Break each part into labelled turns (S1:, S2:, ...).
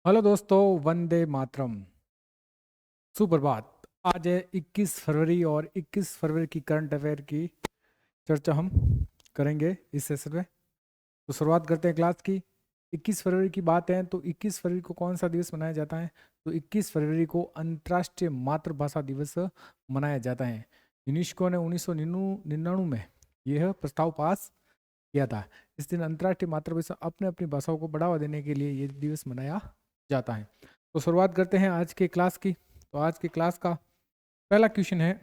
S1: Hello दोस्तों, वंदे मातरम। सुप्रभात। आज है 21 फरवरी और 21 फरवरी की करंट अफेयर की चर्चा हम करेंगे इस सेशन में। तो शुरुआत करते हैं क्लास की। 21 फरवरी की बात है तो 21 फरवरी को कौन सा दिवस मनाया जाता है? तो 21 फरवरी को अंतर्राष्ट्रीय मातृभाषा दिवस मनाया जाता है। यूनेस्को ने 1999 में यह प्रस्ताव पास किया था। इस दिन अंतर्राष्ट्रीय मातृभाषा अपने अपनी भाषाओं को बढ़ावा देने के लिए ये दिवस मनाया जाता है। तो शुरुआत करते हैं आज के क्लास की। तो आज के क्लास का पहला क्वेश्चन है,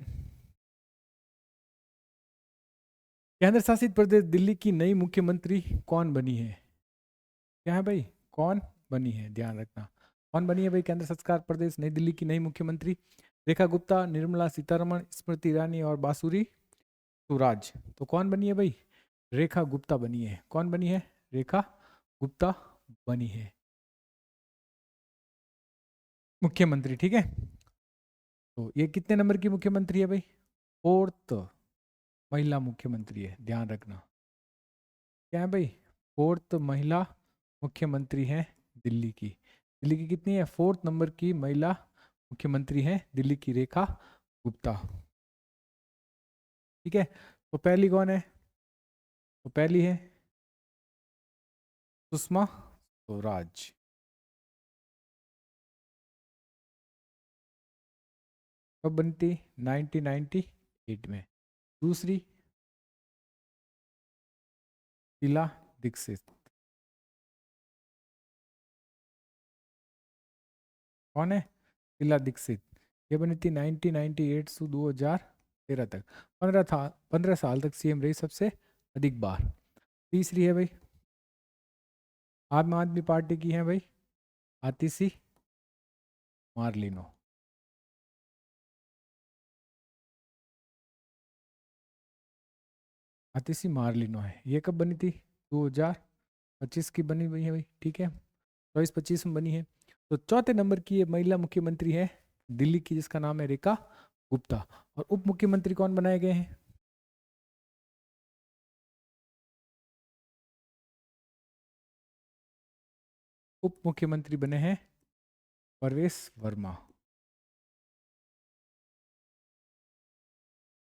S1: केंद्र शासित प्रदेश दिल्ली की नई मुख्यमंत्री कौन बनी है? क्या है भाई? कौन बनी है? ध्यान रखना, कौन बनी है भाई केंद्र शासित प्रदेश नई दिल्ली की नई मुख्यमंत्री? रेखा गुप्ता, निर्मला सीतारमण, स्मृति ईरानी और बासुरी स्वराज। तो कौन बनी है भाई? रेखा गुप्ता बनी है। कौन बनी है? रेखा गुप्ता बनी है मुख्यमंत्री। ठीक है, तो ये कितने नंबर की मुख्यमंत्री है भाई? फोर्थ महिला मुख्यमंत्री है, ध्यान रखना। क्या है भाई? फोर्थ महिला मुख्यमंत्री है दिल्ली की। दिल्ली की कितनी है? फोर्थ नंबर की महिला मुख्यमंत्री है दिल्ली की, रेखा गुप्ता। ठीक है, तो पहली कौन है? तो पहली है सुषमा स्वराज। कब बनी थी? 1998 में। दूसरी शीला दीक्षित। कौन है? शीला दीक्षित। ये बनी थी 1998 से 2013 तक। 15 साल तक सीएम रही सबसे अधिक बार। तीसरी है भाई आम आदमी पार्टी की है भाई, आतिशी मार्लिनो। आतिशी मार्लिनो है। ये कब बनी थी? 2025 की बनी हुई है भाई। ठीक है, 24-25 में बनी है। तो चौथे नंबर की ये महिला मुख्यमंत्री है दिल्ली की, जिसका नाम है रेखा गुप्ता। और उप मुख्यमंत्री कौन बनाए गए हैं? उप मुख्यमंत्री बने हैं परवेश वर्मा।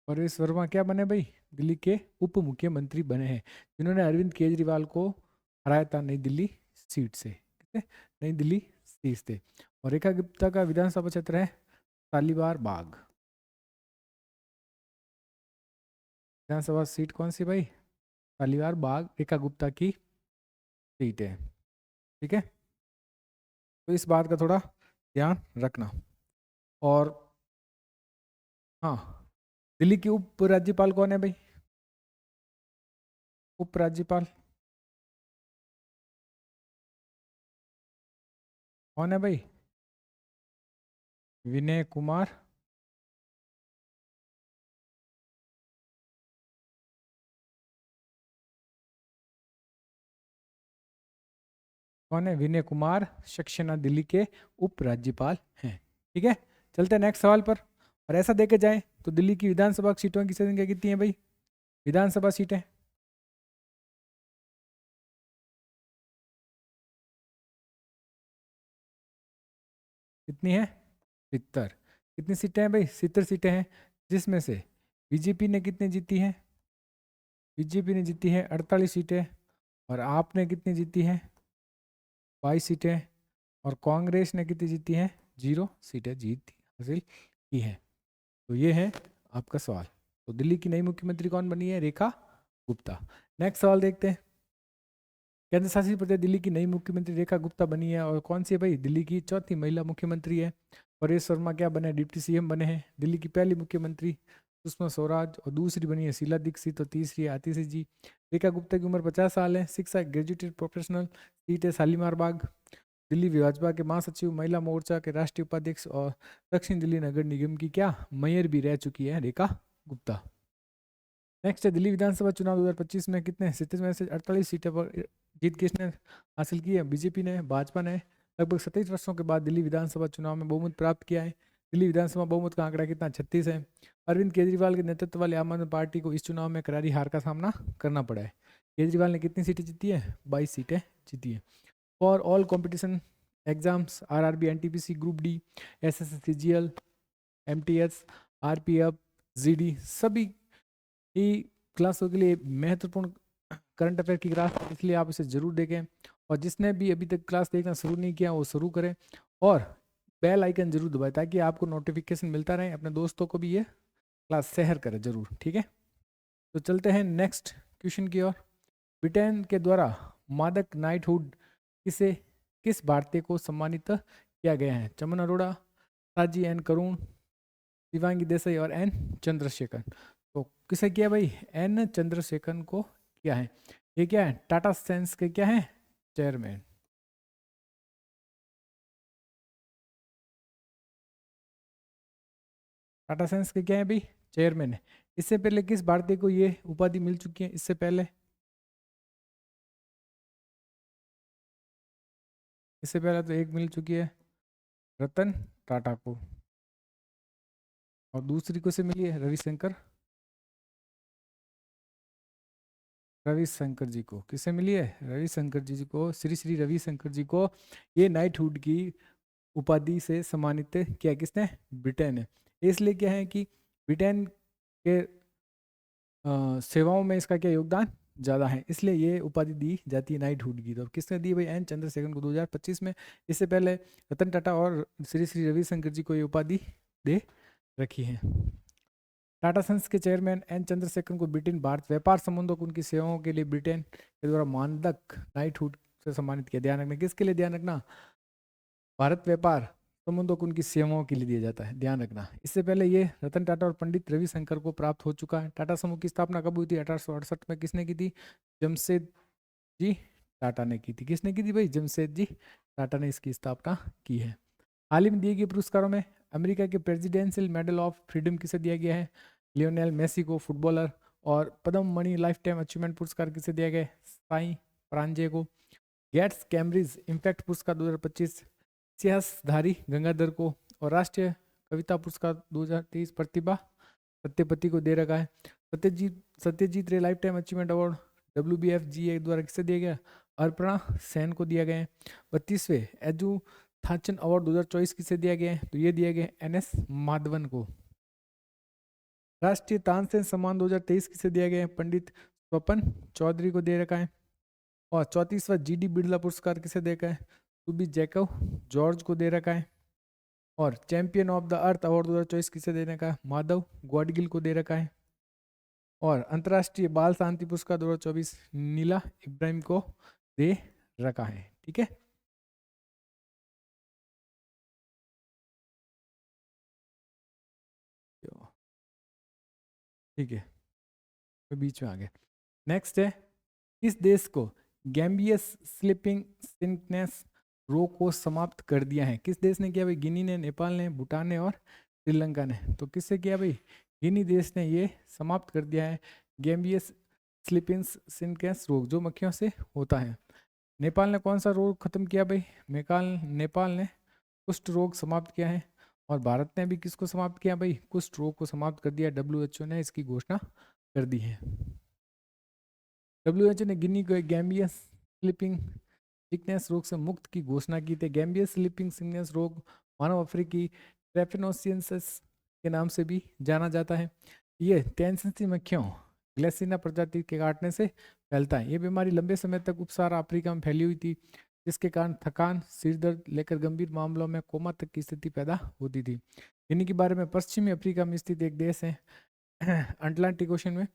S1: परवेश वर्मा क्या बने भाई? दिल्ली के उप मुख्यमंत्री बने हैं, जिन्होंने अरविंद केजरीवाल को हराया था नई दिल्ली सीट से। ठीक है, नई दिल्ली सीट से। और रेखा गुप्ता का विधानसभा क्षेत्र है शालीमार बाग। विधानसभा सीट कौन सी भाई? शालीमार बाग रेखा गुप्ता की सीट है। ठीक है, तो इस बात का थोड़ा ध्यान रखना। और हाँ, दिल्ली की उप राज्यपाल कौन है भाई? उप राज्यपाल कौन है भाई? विनय कुमार। कौन है? विनय कुमार सक्सेना दिल्ली के उप राज्यपाल हैं। ठीक है, चलते हैं नेक्स्ट सवाल पर। और ऐसा देखे जाए तो दिल्ली की विधानसभा सीटों की संख्या कितनी है भाई? विधानसभा सीटें कितनी है? 70। कितनी सीटें हैं भाई? 70 सीटें हैं, जिसमें से बीजेपी ने कितनी जीती है? बीजेपी ने जीती है 48 सीटें। और आपने कितनी जीती है? 22 सीटें। और कांग्रेस ने कितनी जीती है? 0 सीटें जीत हासिल की है। तो ये है आपका सवाल। तो दिल्ली की नई मुख्यमंत्री कौन बनी है? रेखा गुप्ता। नेक्स्ट सवाल देखते हैं। केंद्र शासित प्रदेश दिल्ली की नई मुख्यमंत्री रेखा गुप्ता बनी है। और कौन सी है भाई? दिल्ली की चौथी महिला मुख्यमंत्री है। परेश वर्मा क्या बने? डिप्टी सीएम बने हैं। दिल्ली की पहली मुख्यमंत्री सुषमा स्वराज, और दूसरी बनी है शीला दीक्षित, और तीसरी है आतिशी जी। रेखा गुप्ता की उम्र 50 साल है। शिक्षा ग्रेजुएटेड प्रोफेशनल। सीट है शालीमार बाग। दिल्ली भाजपा के महासचिव, महिला मोर्चा के राष्ट्रीय उपाध्यक्ष और दक्षिण दिल्ली नगर निगम की क्या मेयर भी रह चुकी है रेखा गुप्ता। नेक्स्ट है दिल्ली विधानसभा चुनाव 2025 में कितने 37 में से 48 सीटें पर जीत किसने हासिल की है? बीजेपी ने, भाजपा ने। लगभग 27 वर्षों के बाद दिल्ली विधानसभा चुनाव में बहुमत प्राप्त किया है। दिल्ली विधानसभा बहुमत का आंकड़ा कितना? 36 है। अरविंद केजरीवाल के नेतृत्व वाली आम आदमी पार्टी को इस चुनाव में करारी हार का सामना करना पड़ा है। केजरीवाल ने कितनी सीटें जीती है? 22 सीटें जीती है। For all competition exams RRB, NTPC, group D, SSC, CGL, MTS, RPF, GD, सभी ही क्लासों के लिए महत्वपूर्ण करंट अफेयर की क्लास, इसलिए आप इसे जरूर देखें। और जिसने भी अभी तक क्लास देखना शुरू नहीं किया वो शुरू करें और बेल आइकन जरूर दबाएं ताकि आपको नोटिफिकेशन मिलता रहे। अपने दोस्तों को भी ये क्लास शेयर करें जरूर, ठीक है। तो चलते हैं नेक्स्ट क्वेश्चन की ओर। ब्रिटेन के द्वारा मादक नाइटहुड किस भारतीय को सम्मानित किया गया है? चमन अरोड़ा, साजी एन करुण, शिवांगी देसाई और एन चंद्रशेखर। तो किसे किया भाई? एन चंद्रशेखर को किया है। ये क्या है? टाटा सेंस के क्या है? चेयरमैन। टाटा सेंस के क्या है भाई? चेयरमैन है। इससे पहले किस भारतीय को ये उपाधि मिल चुकी है? इससे पहले तो एक मिल चुकी है रतन टाटा को, और दूसरी को से मिली है रविशंकर जी को। किसे मिली है? रविशंकर जी को, श्री श्री रविशंकर जी को ये नाइटहुड की उपाधि से सम्मानित किया किसने? ब्रिटेन ने। इसलिए क्या है कि ब्रिटेन के सेवाओं में इसका क्या योगदान ज़्यादा है, इसलिए ये उपाधि दी जाती है नाइटहुड की। तो किसने दी भाई? एन चंद्रशेखर को 2025 में। इससे पहले रतन टाटा और श्री श्री रविशंकर जी को ये उपाधि दे रखी है। टाटा सन्स के चेयरमैन एन चंद्रशेखर को ब्रिटेन भारत व्यापार संबंधों को उनकी सेवाओं के लिए ब्रिटेन के द्वारा मानदक नाइटहुड से सम्मानित किया। ध्यान रखना, किसके लिए ध्यान रखना? भारत व्यापार संबंधों को उनकी सेवाओं के लिए दिया जाता है, ध्यान रखना। इससे पहले ये रतन टाटा और पंडित रविशंकर को प्राप्त हो चुका है। टाटा समूह की स्थापना कब हुई थी? 1868 में। किसने की थी? जमशेद जी टाटा ने की थी। किसने की थी भाई? जमशेद जी टाटा ने इसकी स्थापना की है। हाल ही में दिए गए पुरस्कारों में अमेरिका के प्रेसिडेंशियल मेडल ऑफ फ्रीडम किसे दिया गया है? लियोनेल मेसी को, फुटबॉलर। और पद्म मणि लाइफ टाइम अचीवमेंट पुरस्कार किसे दिया गया? साई प्रांजे को। गेट्स कैम्ब्रिज इम्पैक्ट पुरस्कार 2025 इतिहासधारी गंगाधर को। और राष्ट्रीय कविता पुरस्कार 2023 प्रतिभा सत्यपति को दे रखा है। सत्यजीत रे life time achievement award WBFGA द्वारा किसे दिया गया? अर्पणा सेन को दिया गया है। 32वें एजू थाचन अवार्ड 2024 किसे दिया गया है? तो ये दिया गया NS माधवन को। राष्ट्रीय तानसेन सम्मान 2023 किसे दिया गया है? पंडित स्वपन चौधरी को दे रखा है। और 34वां GD बिरला पुरस्कार किसे दे रखा है? टूबी जैकब जॉर्ज को दे रखा है। और champion of the earth award 2024 किसे देने का? माधव ग्वाडगिल को दे रखा है। और अंतर्राष्ट्रीय बाल शांति पुरस्कार 2024 नीला इब्राहिम को दे रखा है, ठीक है। ठीक है, तो बीच में आ गए। नेक्स्ट है, किस देश को गैम्बियस स्लीपिंग सिकनेस रोग को समाप्त कर दिया है? किस देश ने किया भाई? गिनी ने, नेपाल ने, भूटान ने और श्रीलंका ने। तो किससे किया भाई? गिनी देश ने ये समाप्त कर दिया है गैम्बियस स्लीपिंग सिकनेस रोग, जो मक्खियों से होता है। नेपाल ने कौन सा रोग खत्म किया भाई? नेपाल ने कुष्ठ रोग समाप्त किया है। और भारत ने भी किसको समाप्त किया भाई? कुष्ठ रोग को समाप्त कर दिया। WHO ने इसकी घोषणा कर दी है। WHO ने गिनी को गैम्बियस स्लीपिंग सिकनेस रोग से मुक्त की घोषणा की थी। गैम्बियस स्लीपिंग सिकनेस रोग मानव अफ्रीकी ट्रेफिनोसियंसिस के नाम से भी जाना जाता है। ये टेंसिंसी मक्खियों ग्लेसिना प्रजाति के काटने से फैलता है। ये बीमारी लंबे समय तक उपसार अफ्रीका में फैली हुई थी, जिसके कारण थकान, सिर दर्द लेकर गंभीर मामलों में कोमा तक की स्थिति पैदा होती थी। गिनी के बारे में पश्चिमी अफ्रीका में स्थित एक देश है अटलांटिक ओशन में।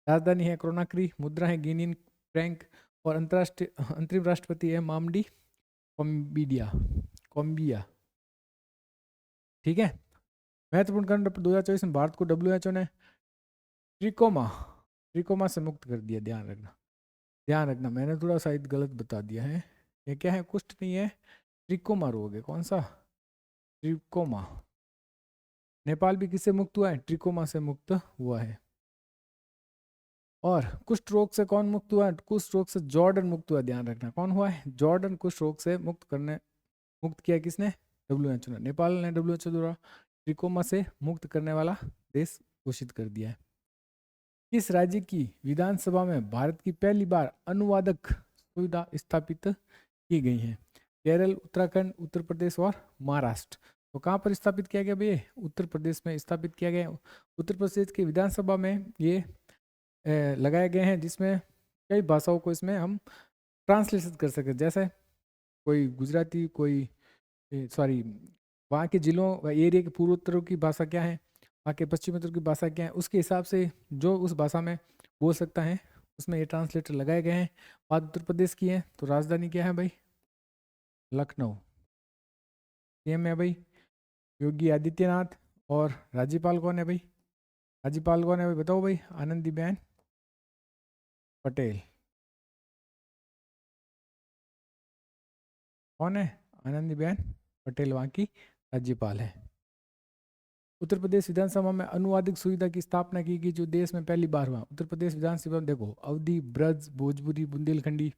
S1: राजधानी है क्रोनाक्री, मुद्रा है गिनीन फ्रैंक और अंतरिम राष्ट्रपति है मामडी कॉम्बिया। ठीक है। महत्वपूर्ण कारण 2024 में भारत को WHO ने ट्रिकोमा से मुक्त कर दिया। ध्यान रखना, मैंने थोड़ा शायद गलत बता दिया है। ये क्या है? कुष्ठ नहीं है, ट्रिकोमा रोग है। कौन सा? ट्रिकोमा। नेपाल भी किससे मुक्त हुआ है? ट्रिकोमा से मुक्त हुआ है। और कुष्ठ रोग से कौन मुक्त हुआ है? कुष्ठ रोग से जॉर्डन मुक्त हुआ। ध्यान रखना, कौन हुआ है? जॉर्डन कुष्ठ रोग से मुक्त किया किसने? WHO ने। नेपाल ने WHO द्वारा ट्रिकोमा से मुक्त करने वाला देश घोषित कर दिया है। किस राज्य की विधानसभा में भारत की पहली बार अनुवादक सुविधा स्थापित की गई है? केरल, उत्तराखंड, उत्तर प्रदेश और महाराष्ट्र। तो कहाँ पर स्थापित किया गया भैया? उत्तर प्रदेश में स्थापित किया गया। उत्तर प्रदेश की विधानसभा में ये लगाए गए हैं, जिसमें कई भाषाओं को इसमें हम ट्रांसलेशन कर सकें। जैसे कोई गुजराती, कोई सॉरी वहाँ के जिलों एरिया के पूर्वोत्तरों की भाषा क्या है, वहाँ के पश्चिमोत्तर की भाषा क्या है, उसके हिसाब से जो उस भाषा में बोल सकता है उसमें ये ट्रांसलेटर लगाए गए हैं। बात उत्तर प्रदेश की है तो राजधानी क्या है भाई? लखनऊ। सीएम है भाई योगी आदित्यनाथ। और राज्यपाल कौन है भाई? राज्यपाल कौन है भाई बताओ भाई? आनंदीबेन पटेल। कौन है? आनंदीबेन पटेल वहाँ की राज्यपाल है। उत्तर प्रदेश विधानसभा में अनुवादिक सुविधा की स्थापना की गई, जो देश में पहली बार हुआ। उत्तर प्रदेश विधानसभा में देखो अवधी, ब्रज, भोजपुरी, बुंदेलखंडी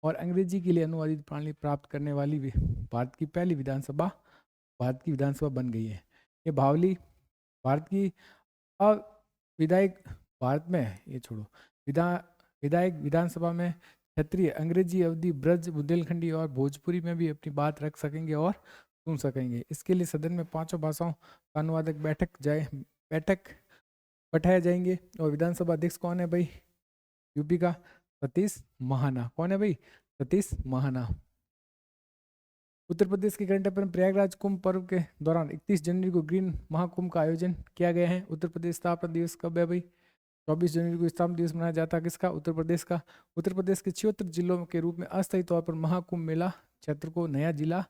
S1: और अंग्रेजी के लिए अनुवादित प्रणाली प्राप्त करने वाली भारत की पहली विधानसभा बन गई है। ये भावली भारत की विधायक भारत में ये छोड़ो विधायक विधानसभा में क्षेत्रीय अंग्रेजी, अवधी, ब्रज, बुंदेलखंडी और भोजपुरी में भी अपनी बात रख सकेंगे और सुन सकेंगे। इसके लिए सदन में 5 भाषाओं का अनुवादक बैठाए जाएंगे। और विधानसभा अध्यक्ष कौन है भाई? यूपी का सतीश महाना। कौन है भाई? सतीश महाना। उत्तर प्रदेश के घंटापन प्रयागराज कुंभ पर्व के दौरान 31 जनवरी को ग्रीन महाकुंभ का आयोजन किया गया है। उत्तर प्रदेश स्थापना दिवस कब है भाई? 24 जनवरी को स्थापना दिवस मनाया जाता है किसका? उत्तर प्रदेश का। उत्तर प्रदेश के 76 जिलों के रूप में अस्थायी तौर पर महाकुंभ मेला क्षेत्र को नया जिला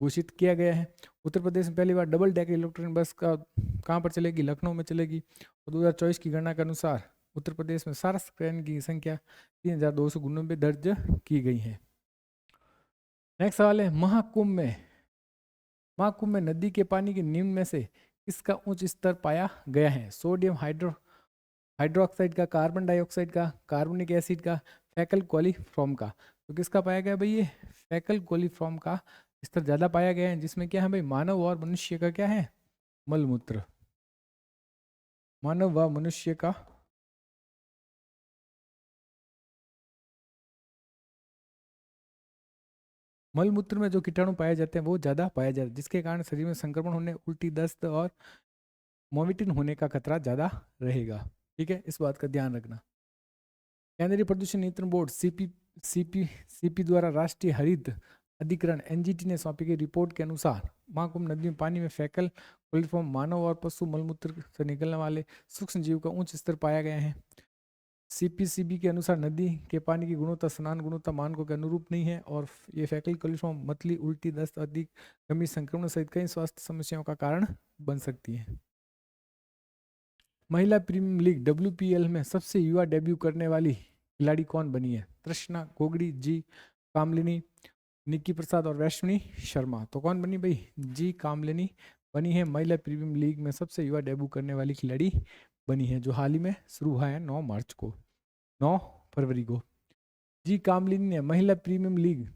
S1: घोषित किया गया है। उत्तर प्रदेश में पहली बार डबल डेकर इलेक्ट्रॉनिक बस का कहाँ पर चलेगी? लखनऊ में चलेगी। और 2024 की गणना के अनुसार उत्तर प्रदेश में सारस ट्रेन की संख्या 3299 दर्ज की गई है। नेक्स्ट सवाल है महाकुंभ में नदी के पानी के निम्न में से किसका उच्च स्तर पाया गया है? सोडियम हाइड्रोक्साइड का, कार्बन डाइऑक्साइड का, कार्बोनिक एसिड का, फैकल कोलिफॉर्म का। तो किसका पाया गया भाई? ये फैकल कोलिफॉर्म का स्तर ज्यादा पाया गया है, जिसमें क्या है भाई? मानव और मनुष्य का क्या है? मलमूत्र। मानव व मनुष्य का मलमूत्र में जो कीटाणु पाए जाते हैं वो ज्यादा पाया जाता है, जिसके कारण शरीर में संक्रमण होने, उल्टी, दस्त और वॉमिटिंग होने का खतरा ज्यादा रहेगा। ठीक है, इस बात का ध्यान रखना। केंद्रीय प्रदूषण नियंत्रण बोर्ड सीपी द्वारा राष्ट्रीय हरित अधिकरण एनजीटी ने सौंपी गई रिपोर्ट के अनुसार महाकुंभ नदी में पानी में फैकल कोलिफॉर्म मानव और पशु मलमूत्र से निकलने वाले सूक्ष्म जीव का उच्च स्तर पाया गया है। सीपीसीबी के अनुसार नदी के पानी की गुणवत्ता स्नान गुणवत्ता मानकों के अनुरूप नहीं है और ये फैकल कोलिफॉर्म मतली, उल्टी, दस्त, अधिक गंभीर संक्रमण सहित कई स्वास्थ्य समस्याओं का कारण बन सकती है। महिला प्रीमियर लीग WPL में सबसे युवा डेब्यू करने वाली खिलाड़ी कौन बनी है? तृष्णा गोगड़ी, जी कामलिनी, निक्की प्रसाद और वैष्णवी शर्मा। तो कौन बनी भाई? जी कामलिनी बनी है महिला प्रीमियर लीग में सबसे युवा डेब्यू करने वाली खिलाड़ी बनी है, जो हाल ही में शुरू हुआ है 9 फरवरी को। जी कामलिनी ने महिला प्रीमियर लीग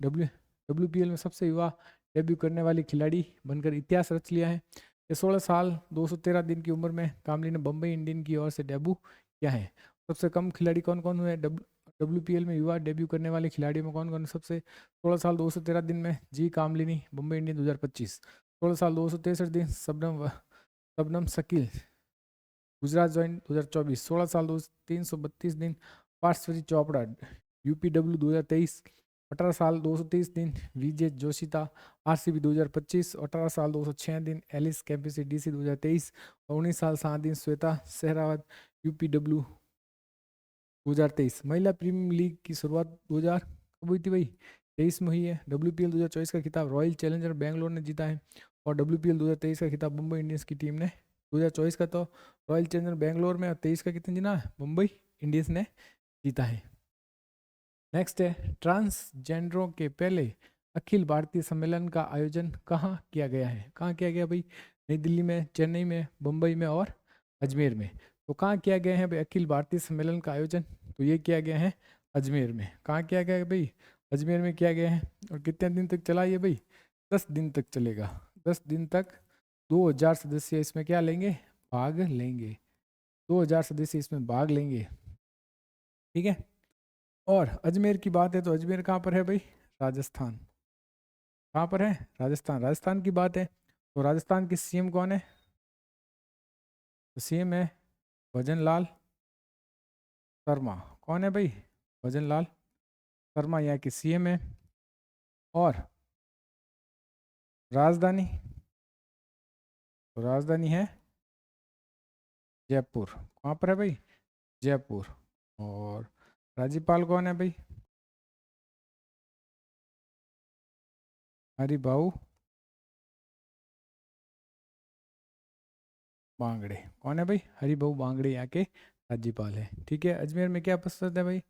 S1: WPL में सबसे युवा डेब्यू करने वाली खिलाड़ी बनकर इतिहास रच लिया है। 16 साल 213 दिन की उम्र में कामली ने बम्बई इंडियन की ओर से डेब्यू किया है। सबसे कम खिलाड़ी कौन कौन हुए WPL में युवा डेब्यू करने वाले खिलाड़ियों में कौन कौन? सबसे 16 साल 213 दिन में जी कामलिनी बम्बई इंडियन 2025, 16 साल 263 दिन शबनम शकील गुजरात जॉइन 2024, 16 साल 332 दिन पार्श्वरी चोपड़ा UPW 2023, 18 साल 230 दिन विजय जोशिता RCB 2025, 18 साल 206 दिन एलिस कैम्पसी DC 2023 और 19 साल 7 दिन श्वेता सहरावत UPW 2023। महिला प्रीमियर लीग की शुरुआत 2000 कब हुई थी भाई? 23 में हुई है। WPL 2024 का खिताब रॉयल चैलेंजर बेंगलोर ने जीता है और WPL 2023 का खिताब मुंबई इंडियंस की टीम ने 2024 का तो रॉयल चैलेंजर बेंगलोर में और 23 का कितने जीना है? मुंबई इंडियंस ने जीता है। नेक्स्ट है ट्रांसजेंडरों के पहले अखिल भारतीय सम्मेलन का आयोजन कहाँ किया गया है? कहाँ किया गया भाई? नई दिल्ली में, चेन्नई में, मुंबई में और अजमेर में। तो कहाँ किया गया है भाई अखिल भारतीय सम्मेलन का आयोजन? तो ये किया गया है अजमेर में। कहाँ किया गया है भाई? अजमेर में किया गया है। और कितने दिन तक चला ये भाई? 10 दिन तक चलेगा। 10 दिन तक 2000 सदस्य इसमें क्या लेंगे? भाग लेंगे। 2000 सदस्य इसमें भाग लेंगे। ठीक है। और अजमेर की बात है तो अजमेर कहाँ पर है भाई? राजस्थान। कहाँ पर है? राजस्थान। राजस्थान की बात है तो राजस्थान के सीएम कौन है? तो सीएम है भजन लाल शर्मा। कौन है भाई? भजन लाल शर्मा यहाँ के सीएम है। और राजधानी, तो राजधानी है जयपुर। कहाँ पर है भाई? जयपुर। और राज्यपाल कौन है भाई? हरिभाऊ बांगड़े। कौन है भाई? हरिभाऊ बांगड़े यहाँ के राज्यपाल है। ठीक है। अजमेर में क्या प्रसिद्ध है भाई?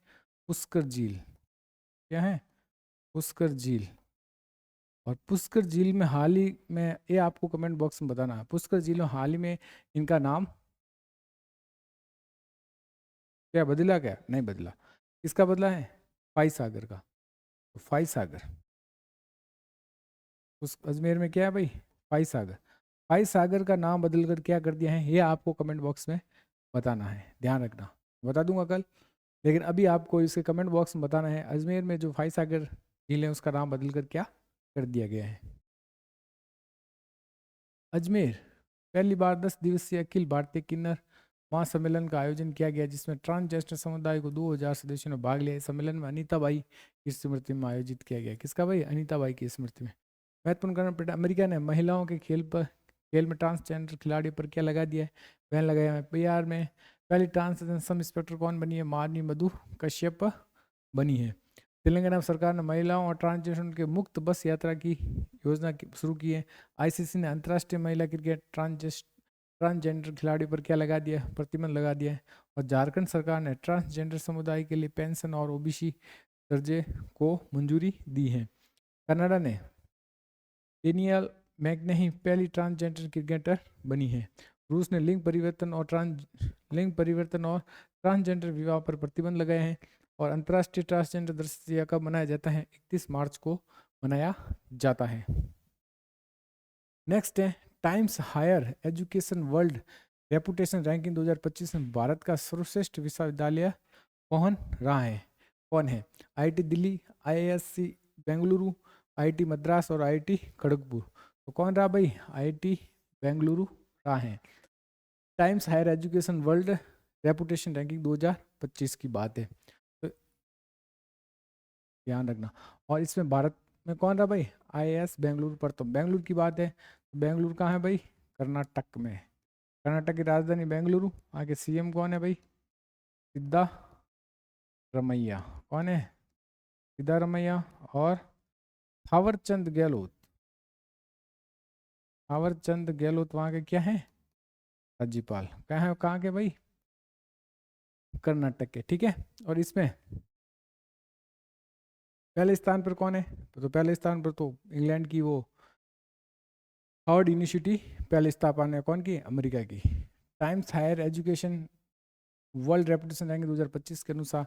S1: पुष्कर झील। क्या है? पुष्कर झील। और पुष्कर झील में हाल ही में, ये आपको कमेंट बॉक्स में बताना है, पुष्कर झील में हाल ही में इनका नाम क्या बदला? क्या नहीं बदला? किसका बदला है? फाई सागर का। तो फाई सागर उस अजमेर में क्या है भाई? फाई सागर। फाई सागर का नाम बदल कर क्या कर दिया है, ये आपको कमेंट बॉक्स में बताना है, ध्यान रखना। बता दूंगा कल, लेकिन अभी आपको इसके कमेंट बॉक्स में बताना है अजमेर में जो फाई सागर झील है उसका नाम बदल कर क्या कर दिया गया है। अजमेर पहली बार 10 दिवसीय अखिल भारतीय किन्नर महासम्मेलन का आयोजन किया गया, जिसमें ट्रांसजेंडर समुदाय को 2000 सदस्यों ने भाग लिया। इस सम्मेलन में अनीता बाई की स्मृति में आयोजित किया गया। किसका भाई? अनीता बाई की स्मृति में। महत्वपूर्ण कारण, अमेरिका ने महिलाओं के खेल में ट्रांसजेंडर खिलाड़ियों पर क्या लगा दिया है? बैन लगाया है। बिहार में पहली ट्रांसजेंडर सब इंस्पेक्टर कौन बनी है? माननीय मधु कश्यप बनी है। तेलंगाना सरकार ने महिलाओं और ट्रांसजेंडर के मुक्त बस यात्रा की योजना शुरू की है। आईसीसी ने अंतर्राष्ट्रीय महिला क्रिकेट ट्रांसजेंडर खिलाड़ियों पर क्या लगा दिया? प्रतिबंध लगा दिया है। और झारखंड सरकार ने ट्रांसजेंडर समुदाय के लिए पेंशन और ओबीसी दर्जे को मंजूरी दी है। कनाडा ने डेनियल मैकनही पहली ट्रांसजेंडर क्रिकेटर बनी है। रूस ने लिंग परिवर्तन और ट्रांसजेंडर विवाह पर प्रतिबंध लगाए हैं। और अंतर्राष्ट्रीय ट्रांसजेंडर दिवस कब मनाया जाता है? 31 मार्च को मनाया जाता है। नेक्स्ट है Times Higher Education World Reputation Ranking 2025 में भारत का सर्वश्रेष्ठ विश्वविद्यालय कौन रहा है? कौन है? IIT Delhi, IISc Bengaluru, IIT Madras और आईआईटी खड़गपुर। तो कौन रहा भाई? आईआईटी बेंगलुरु रहा है। Times Higher Education World Reputation Ranking 2025 की बात है, तो ध्यान रखना। और इसमें भारत में कौन रहा भाई? आईआईएस बेंगलुरु पर। तो बेंगलुरु की बात है, बेंगलुरु कहाँ है भाई? कर्नाटक में। कर्नाटक की राजधानी बेंगलुरु। आगे सीएम कौन है भाई? सिद्धारमैया। कौन है? सिद्धारमैया। और थावरचंद गहलोत। थावरचंद गहलोत वहाँ के क्या है? राज्यपाल। क्या है? कहाँ के भाई? कर्नाटक के। ठीक है। और इसमें पहले स्थान पर कौन है? तो पहले स्थान पर तो इंग्लैंड की वो हार्वर्ड यूनिवर्सिटी पहले स्थापना कौन की? अमेरिका की। Times Higher Education World Reputation Ranking 2025 के अनुसार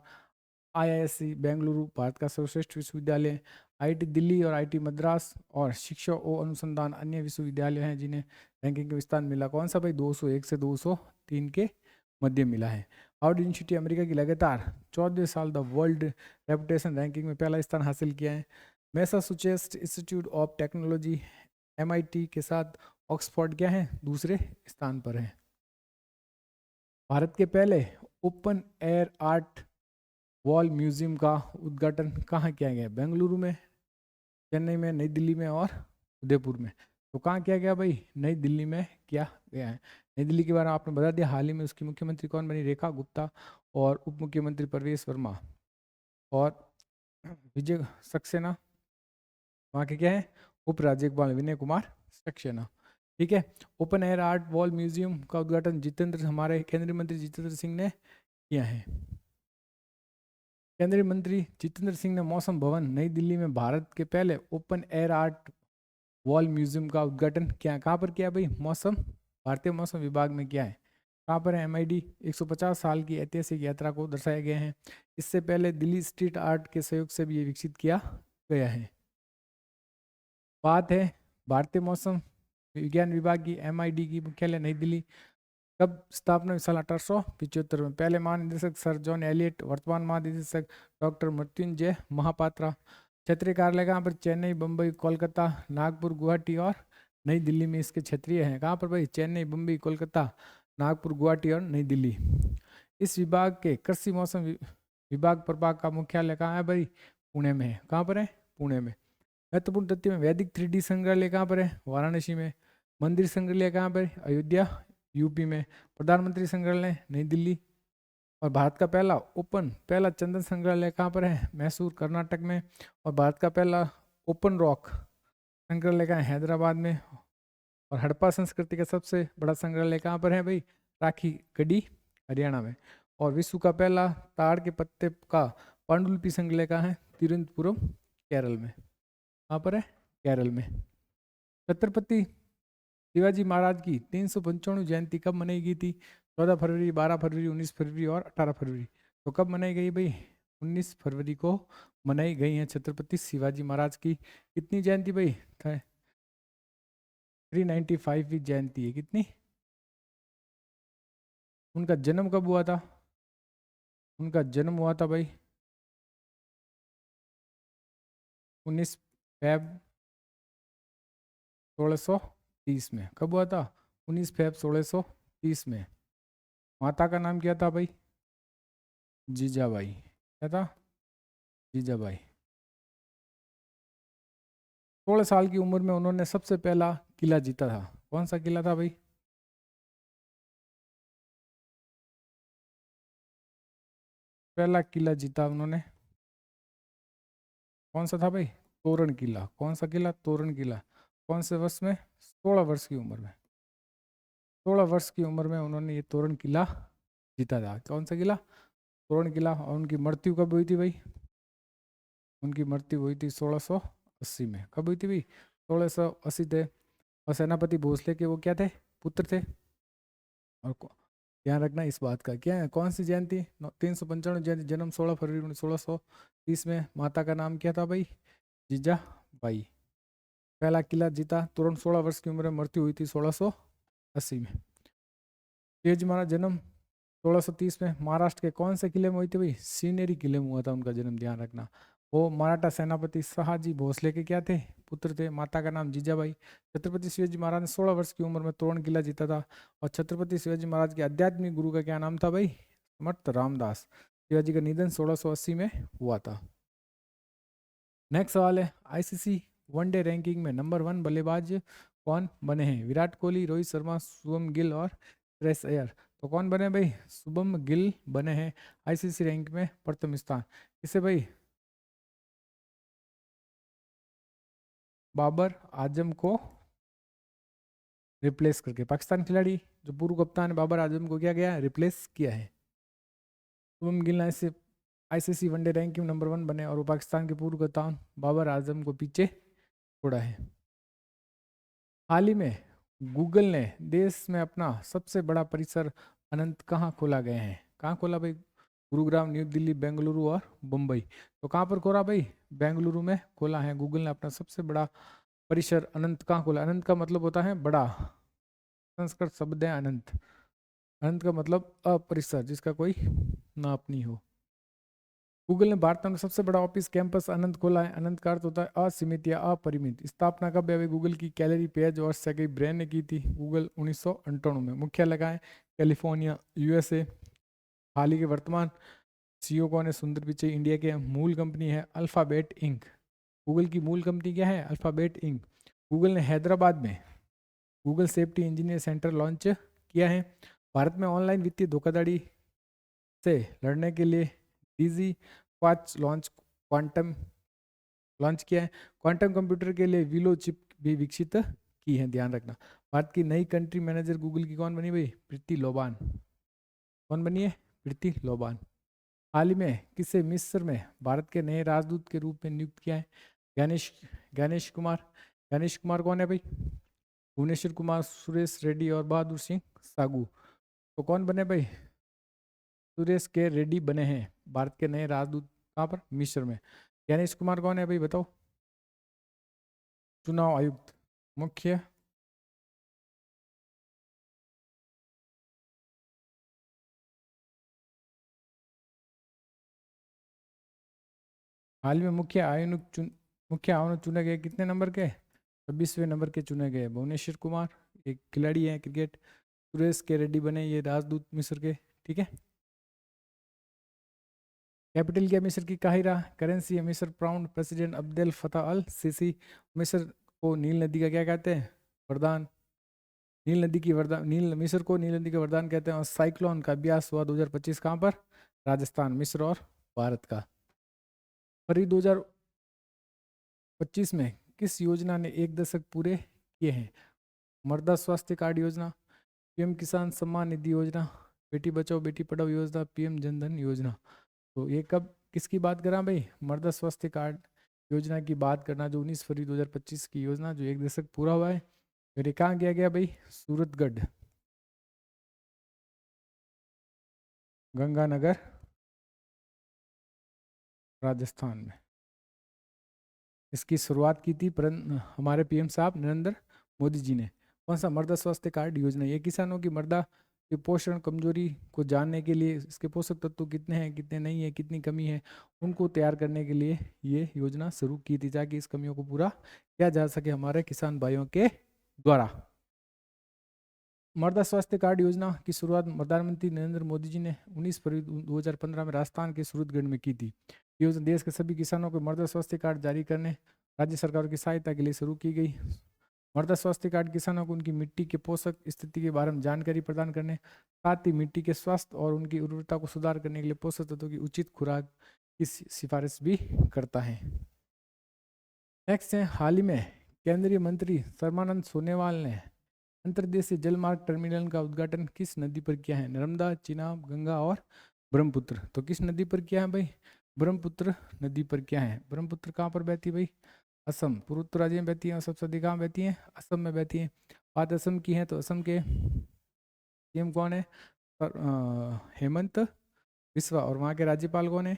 S1: आईआईएससी बेंगलुरु भारत का सर्वश्रेष्ठ विश्वविद्यालय। आईआईटी दिल्ली और आईआईटी मद्रास और शिक्षा और अनुसंधान अन्य विश्वविद्यालय हैं जिन्हें रैंकिंग के विस्तार मिला। कौन सा भाई? 201 से 203 के मध्य मिला है। हार्वर्ड यूनिवर्सिटी अमेरिका की लगातार 14वें साल द वर्ल्ड रेपुटेशन रैंकिंग में पहला स्थान हासिल किया है। Massachusetts institute of technology MIT के साथ ऑक्सफोर्ड क्या है? दूसरे स्थान पर है। भारत के पहले open air art wall museum का उद्घाटन कहाँ किया गया? बेंगलुरु में, चेन्नई में, नई दिल्ली में और उदयपुर में। तो कहाँ किया गया भाई? नई दिल्ली में किया गया है। नई दिल्ली के बारे में आपने बता दिया। हाल ही में उसकी मुख्यमंत्री कौन बनी? रेखा गुप्ता। और उप मुख्यमंत्री परवेश वर्मा। और विजय सक्सेना वहाँ के क्या है? उपराज्यपाल विनय कुमार सक्सेना। ठीक है। Open air art wall museum का उद्घाटन हमारे केंद्रीय मंत्री जितेंद्र सिंह ने किया है। केंद्रीय मंत्री जितेंद्र सिंह ने मौसम भवन नई दिल्ली में भारत के पहले open air art wall museum का उद्घाटन किया। कहाँ पर किया भाई? मौसम भारतीय मौसम विभाग में किया है। कहाँ पर है? MID 150 साल की ऐतिहासिक यात्रा को दर्शाया गया है। इससे पहले दिल्ली स्ट्रीट आर्ट के सहयोग से भी ये विकसित किया गया है। बात है भारतीय मौसम विज्ञान विभाग की। MID की मुख्यालय नई दिल्ली। कब स्थापना? साल 1875 में। पहले महानिदेशक सर जॉन एलियट। वर्तमान महानिदेशक डॉक्टर मृत्युंजय महापात्रा। क्षेत्रीय कार्यालय कहाँ पर? चेन्नई, बम्बई, कोलकाता, नागपुर, गुवाहाटी और नई दिल्ली में इसके क्षेत्रीय हैं। कहाँ पर भाई? चेन्नई, बम्बई, कोलकाता, नागपुर, गुवाहाटी और नई दिल्ली। इस विभाग के कृषि मौसम विभाग प्रभाग का मुख्यालय कहाँ है भाई? पुणे में है। कहाँ पर है? पुणे में। महत्वपूर्ण तथ्य में वैदिक 3D संग्रहालय कहाँ पर है? वाराणसी में। मंदिर संग्रहालय कहाँ पर? अयोध्या, यूपी में। प्रधानमंत्री संग्रहालय नई दिल्ली। और भारत का पहला चंदन संग्रहालय कहाँ पर है? मैसूर, कर्नाटक में। और भारत का पहला ओपन रॉक संग्रहालय कहाँ है? हैदराबाद में। और हड़प्पा संस्कृति का सबसे बड़ा संग्रहालय कहाँ पर है भाई? राखी गढ़ी, हरियाणा में। और विश्व का पहला ताड़ के पत्ते का पांडुलिपि संग्रहालय कहाँ है? तिरुवनंतपुरम, केरल में। कहाँ पर है? केरल में। छत्रपति शिवाजी महाराज की 395 जयंती कब मनाई गई थी? 14 फरवरी, 12 फरवरी, 19 फरवरी और 18 फरवरी। तो कब मनाई गई भाई? 19 फरवरी को मनाई गई है छत्रपति शिवाजी महाराज की कितनी जयंती भाई? 395वीं जयंती है। कितनी? उनका जन्म कब हुआ था? उनका जन्म हुआ था भाई 19 फेब 1630 में। कब हुआ था? 19 फेब 1630 में। माता का नाम क्या था भाई? जीजाबाई। क्या था? जीजाबाई। 16 साल की उम्र में उन्होंने सबसे पहला किला जीता था। कौन सा किला था भाई? पहला किला जीता उन्होंने, कौन सा था भाई? तोरण किला। कौन सा किला? तोरण किला। कौन से वर्ष में? 16 वर्ष की उम्र में। 16 वर्ष की उम्र में उन्होंने ये तोरण किला जीता था। कौन सा किला? तोरण किला। और उनकी मृत्यु कब हुई थी भाई? उनकी मृत्यु हुई थी 1680 में। कब हुई थी भाई? 1680 थे। और सेनापति भोसले के वो क्या थे? पुत्र थे। और ध्यान रखना इस बात का, क्या है, कौन सी जयंती? 395 जयंती। जन्म 16 फरवरी 1630 में। माता का नाम क्या था भाई? जीजाबाई। पहला किला जीता तुरंत 16 वर्ष की उम्र में। मृत्यु हुई थी 1680 में। शिवाजी महाराज जन्म 1630 में महाराष्ट्र के कौन से किले में हुई थी भाई? सीनेरी किले में हुआ था उनका जन्म। ध्यान रखना। वो मराठा सेनापति शहाजी भोसले के क्या थे? पुत्र थे। माता का नाम जीजाबाई। छत्रपति शिवाजी महाराज ने 16 वर्ष की उम्र में तोरण किला जीता था। और छत्रपति शिवाजी महाराज के आध्यात्मिक गुरु का क्या नाम था भाई? समर्थ रामदास। शिवाजी का निधन 1680 में हुआ था। नेक्स्ट सवाल है, आईसीसी वनडे रैंकिंग में नंबर 1 बल्लेबाज कौन बने हैं? विराट कोहली, रोहित शर्मा, शुभम गिल और श्रेयस अय्यर। तो कौन बने भाई? शुभम गिल बने हैं आईसीसी रैंक में प्रथम स्थान। किसे भाई? बाबर आजम को रिप्लेस करके। पाकिस्तान खिलाड़ी जो पूर्व कप्तान बाबर आजम को क्या गया? रिप्लेस किया है। शुभम गिल ने से आईसीसी वनडे रैंकिंग नंबर 1 बने और वो पाकिस्तान के पूर्व कप्तान बाबर आजम को पीछे छोड़ा है। हाल ही में गूगल ने देश में अपना सबसे बड़ा परिसर अनंत कहाँ खोला गए हैं? कहाँ खोला भाई? गुरुग्राम, न्यू दिल्ली, बेंगलुरु और मुंबई। तो कहाँ पर खोला भाई? बेंगलुरु में खोला है गूगल ने अपना सबसे बड़ा परिसर अनंत। कहाँ खोला? अनंत का मतलब होता है बड़ा। संस्कृत शब्द है अनंत। अनंत का मतलब अपरिसर, जिसका कोई नाप नहीं हो। गूगल ने भारत में सबसे बड़ा ऑफिस कैंपस अनंत खोला है। अनंत का अर्थ होता है असीमित या अपरिमित। स्थापना कब है? गूगल की कैलरी पेज और सर्गेई ब्रिन ने की थी। गूगल 1998 में। मुख्यालय कहाँ है? California, USA. हाल ही के वर्तमान सीईओ कौन है? सुंदर पिचई। इंडिया के मूल कंपनी है अल्फाबेट इंक। गूगल की मूल कंपनी क्या है? Alphabet ink. गूगल ने हैदराबाद में Google safety engineer centre launch किया है। भारत में ऑनलाइन वित्तीय धोखाधड़ी से लड़ने के लिए डीजी क्वाच क्वांटम लॉन्च किया है। क्वांटम कंप्यूटर के लिए विलो चिप भी विकसित की है। ध्यान रखना। भारत की नई कंट्री मैनेजर गूगल की कौन बनी भाई? प्रीति लोबान। कौन बनी है? प्रीति लोबान। हाल ही में किसे मिस्र में भारत के नए राजदूत के रूप में नियुक्त किया है? गणेश गणेश कुमार। गणेश कुमार कौन है भाई? भुवनेश्वर कुमार, सुरेश रेड्डी और बहादुर सिंह सागू। तो कौन बने भाई? सुरेश के रेड्डी बने हैं भारत के नए राजदूत। कहाँ पर? मिस्र में। गणेश कुमार कौन है भाई बताओ? चुनाव आयुक्त, मुख्य हाल में मुख्य आयुक्त चुने गए कितने नंबर के? 26वें नंबर के चुने गए। भुवनेश्वर कुमार एक खिलाड़ी है क्रिकेट। सुरेश के रेड्डी बने ये राजदूत मिस्र के। ठीक है। कैपिटल क्या मिस्र की? काहिरा। करेंसी है मिस्र पाउंड। प्रेसिडेंट अब्देल फतह अल सीसी। मिस्र को नील नदी का क्या कहते हैं? वरदान। नील नदी की वरदान, नील मिस्र को नील नदी का वरदान कहते हैं। और साइक्लोन का अभ्यास हुआ 2025 कहाँ पर? राजस्थान, मिस्र और भारत का। फरवरी 2025 में किस योजना ने 1 दशक पूरे किए हैं? मृदा स्वास्थ्य कार्ड योजना, पीएम किसान सम्मान निधि योजना, बेटी बचाओ बेटी पढ़ाओ योजना, पीएम जनधन योजना। तो ये कब किसकी बात करा भाई? मृदा स्वास्थ्य कार्ड योजना की बात करना, जो 19 फरवरी 2025 की योजना, जो 1 दशक पूरा हुआ है। फिर ये कहाँ किया गया भाई? सूरतगढ़, गंगानगर, राजस्थान में। इसकी शुरुआत की थी हमारे पीएम साहब नरेंद्र मोदी जी ने। कौन सा? मृदा स्वास्थ्य कार्ड योजना। ये किसानों की मृदा के पोषण कमजोरी को जानने के लिए, इसके पोषक तत्व कितने हैं कितने नहीं है, कितनी कमी है, उनको तैयार करने के लिए ये योजना शुरू की थी, ताकि इस कमियों को पूरा किया जा सके हमारे किसान भाइयों के द्वारा। मृदा स्वास्थ्य कार्ड योजना की शुरुआत प्रधानमंत्री नरेंद्र मोदी जी ने 19 फरवरी 2015 में राजस्थान के सूरतगढ़ में की थी। ये योजना देश के सभी किसानों को मृदा स्वास्थ्य कार्ड जारी करने राज्य सरकार की सहायता के लिए शुरू की गई। मृदा स्वास्थ्य कार्ड किसानों को उनकी मिट्टी के पोषक स्थिति के बारे में जानकारी प्रदान करने, साथ ही मिट्टी के स्वास्थ्य और उनकी उर्वरता को सुधार करने के लिए पोषक तत्वों की उचित खुराक की सिफारिश भी करता है। नेक्स्ट है, हाल ही में केंद्रीय मंत्री सर्बानंद सोनोवाल ने अंतर्देशीय जलमार्ग टर्मिनल का उद्घाटन किस नदी पर किया है? नर्मदा, चिनाब, गंगा और ब्रह्मपुत्र। तो किस नदी पर किया है भाई? ब्रह्मपुत्र नदी पर किया है। ब्रह्मपुत्र कहाँ पर बहती है भाई? असम, पूर्वोत्तर राज्य में बहती है। और सबसे अधिक कहाँ बहती है? असम में बहती है। बात असम की है तो असम के सीएम कौन है? हेमंत बिस्वा। और वहाँ के राज्यपाल कौन है?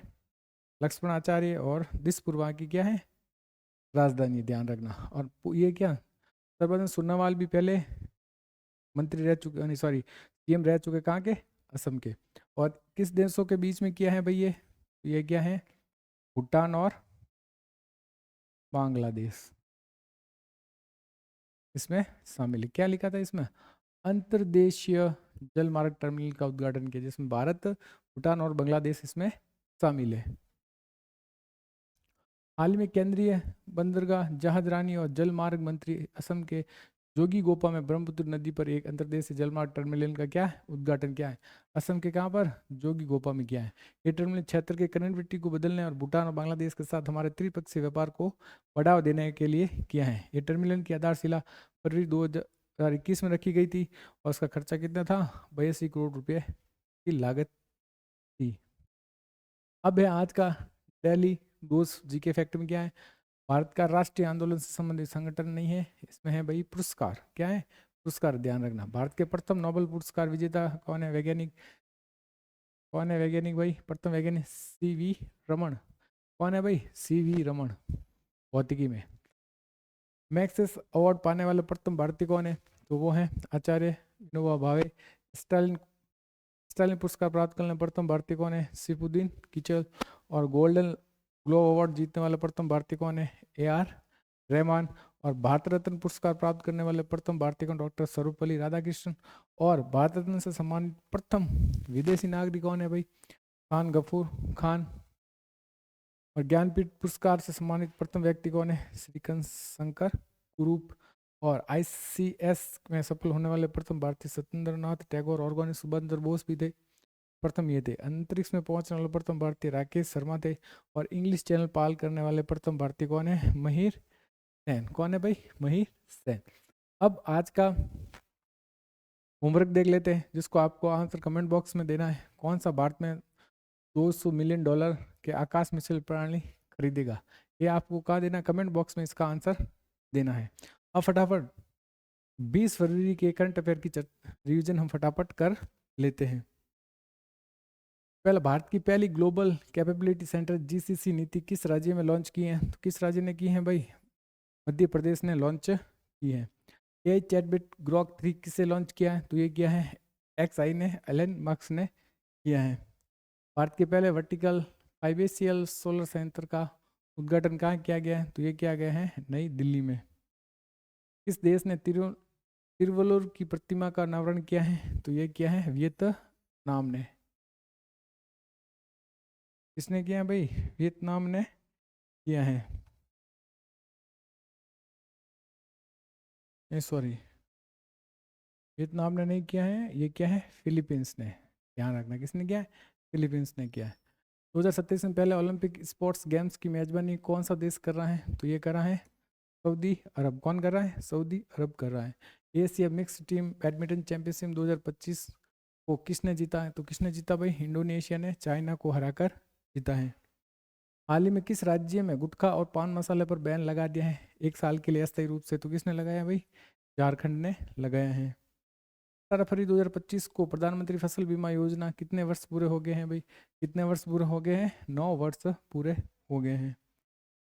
S1: लक्ष्मण आचार्य। और दिसपुर वहाँ की क्या है? राजधानी, ध्यान रखना। और ये क्या, सर्बानंद सोनोवाल भी पहले मंत्री रह चुके, नहीं सॉरी सीएम रह चुके, कहाँ के? असम के। और किस देशों के बीच में किया है भाई ये क्या है? भूटान और बांग्लादेश इसमें शामिल है। क्या लिखा था इसमें? अंतर्देशीय जल मार्ग टर्मिनल का उद्घाटन किया, जिसमें भारत, भूटान और बांग्लादेश इसमें शामिल है। हाल ही में केंद्रीय बंदरगाह, जहाजरानी और जल मार्ग मंत्री असम के जोगीघोपा में ब्रह्मपुत्र नदी पर एक अंतर्देशीय जलमार्ग टर्मिनल का क्या है? उद्घाटन किया है। असम के कहाँ पर? जोगीघोपा में किया है। ये टर्मिनल क्षेत्र के कनेक्टिविटी को बदलने और भूटान और बांग्लादेश के साथ हमारे त्रिपक्षीय व्यापार को बढ़ावा देने के लिए किया है। ये टर्मिनल की आधारशिला फरवरी 2021 में रखी गई थी और उसका खर्चा कितना था? 82 करोड़ रुपये की लागत थी। अब है आज का दिल्ली दोस्त जीके फैक्ट में क्या है? भारत का राष्ट्रीय आंदोलन से संबंधित संगठन नहीं है, इसमें है भाई पुरस्कार। क्या है? पुरस्कार, ध्यान रखना। भारत के प्रथम नोबेल पुरस्कार विजेता कौन है? वैज्ञानिक कौन है? वैज्ञानिक भाई, प्रथम वैज्ञानिक सीवी रमन। कौन है भाई? सीवी रमन, भौतिकी में। मैक्सेस अवार्ड पाने वाले प्रथम भारतीय कौन है? तो वो है आचार्य विनोबा भावे। स्टालिन स्टालिन पुरस्कार प्राप्त करने प्रथम भारतीय कौन है? सिफुद्दीन किचल। और गोल्डन ग्लोब अवार्ड जीतने वाले प्रथम भारतीय कौन है? AR रहमान। और भारत रत्न पुरस्कार प्राप्त करने वाले प्रथम भारतीय कौन? डॉक्टर सर्वपल्ली राधाकृष्णन। और भारत रत्न से सम्मानित प्रथम विदेशी नागरिक कौन है भाई? खान गफूर खान। और ज्ञानपीठ पुरस्कार से सम्मानित प्रथम व्यक्ति कौन है? श्रीकांत शंकर कुरूप। और ICS में सफल होने वाले प्रथम भारतीय सत्येंद्र नाथ टैगोर। और कौन है? सुभाष चंद्र बोस भी थे, प्रथम ये थे। अंतरिक्ष में पहुंचने वाले प्रथम भारतीय राकेश शर्मा थे। और इंग्लिश चैनल पाल करने वाले प्रथम भारतीय कौन है? महिर सेन। कौन है भाई? महिर सेन। अब आज का होमवर्क देख लेते हैं, जिसको आपको आंसर कमेंट बॉक्स में देना है। कौन सा भारत में $200 मिलियन के आकाश मिसाइल प्रणाली खरीदेगा? ये आपको कहा देना, कमेंट बॉक्स में इसका आंसर देना है। अब फटाफट 20 फरवरी के करंट अफेयर की रिवीजन हम फटाफट कर लेते हैं। पहला, भारत की पहली ग्लोबल कैपेबिलिटी सेंटर GCC नीति किस राज्य में लॉन्च की है? तो किस राज्य ने की है भाई? मध्य प्रदेश ने लॉन्च की है। ये चैटबॉट ग्रॉक 3 किसे लॉन्च किया है? तो ये किया है XI ने, एलन मस्क ने किया है। भारत के पहले वर्टिकल फाइबेशियल सोलर संयंत्र का उद्घाटन कहाँ किया गया है? तो ये किया गया है नई दिल्ली में। किस देश ने तिरुवल्लुवर की प्रतिमा का अनावरण किया है? तो ये किया है वियतनाम ने। किसने किया है भाई? वियतनाम ने किया है। सॉरी, वियतनाम ने नहीं किया है, ये क्या है? फिलीपींस ने। ध्यान रखना, किसने किया है? फिलीपींस ने किया है। 2027 में पहले ओलंपिक स्पोर्ट्स गेम्स की मेजबानी कौन सा देश कर रहा है? तो ये कर रहा है सऊदी अरब। कौन कर रहा है? सऊदी अरब कर रहा है। Asia mix team badminton championship 2025 को किसने जीता है? तो किसने जीता भाई? इंडोनेशिया ने चाइना को हराकर जीता है। हाल ही में किस राज्य में गुटखा और पान मसाले पर बैन लगा दिया है 1 साल के लिए अस्थायी रूप से? तो किसने लगाया भाई? झारखंड ने लगाया है। 18 फरवरी 2025 को प्रधानमंत्री फसल बीमा योजना कितने वर्ष पूरे हो गए हैं भाई? कितने वर्ष पूरे हो गए हैं? 9 वर्ष पूरे हो गए हैं।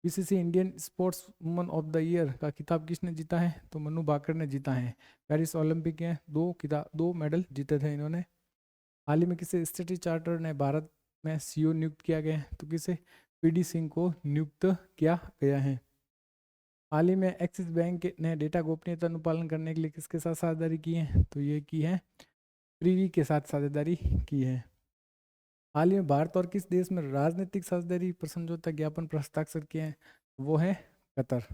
S1: BCC Indian sports woman of the year का खिताब किसने जीता है? तो मनु भाकर ने जीता है। पेरिस ओलंपिक में 2 मेडल जीते थे इन्होंने। हाल ही में किसे स्टैट्यूटरी चार्टर ने भारत में सीईओ नियुक्त किया गया है? तो किसे? पीडी सिंह को नियुक्त किया गया है। हाल ही में एक्सिस बैंक ने डेटा गोपनीयता अनुपालन करने के लिए किसके साथ साझेदारी की है? तो ये की है प्रीवी के साथ साझेदारी की है। हाल ही में भारत और किस देश में राजनीतिक साझेदारी पर समझौता ज्ञापन पर हस्ताक्षर किए हैं? वो है कतर।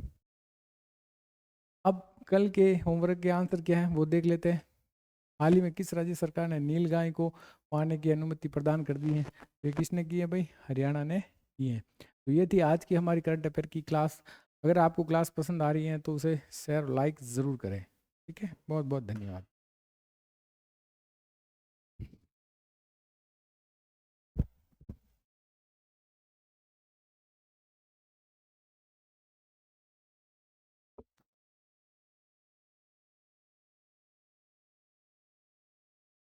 S1: अब कल के होमवर्क के आंसर क्या है वो देख लेते हैं। हाल ही में किस राज्य सरकार ने नीलगाय को पाने की अनुमति प्रदान कर दी है? ये किसने की है भाई? हरियाणा ने की है। तो ये थी आज की हमारी करंट अफेयर की क्लास। अगर आपको क्लास पसंद आ रही है तो उसे शेयर लाइक ज़रूर करें। ठीक है, बहुत बहुत धन्यवाद।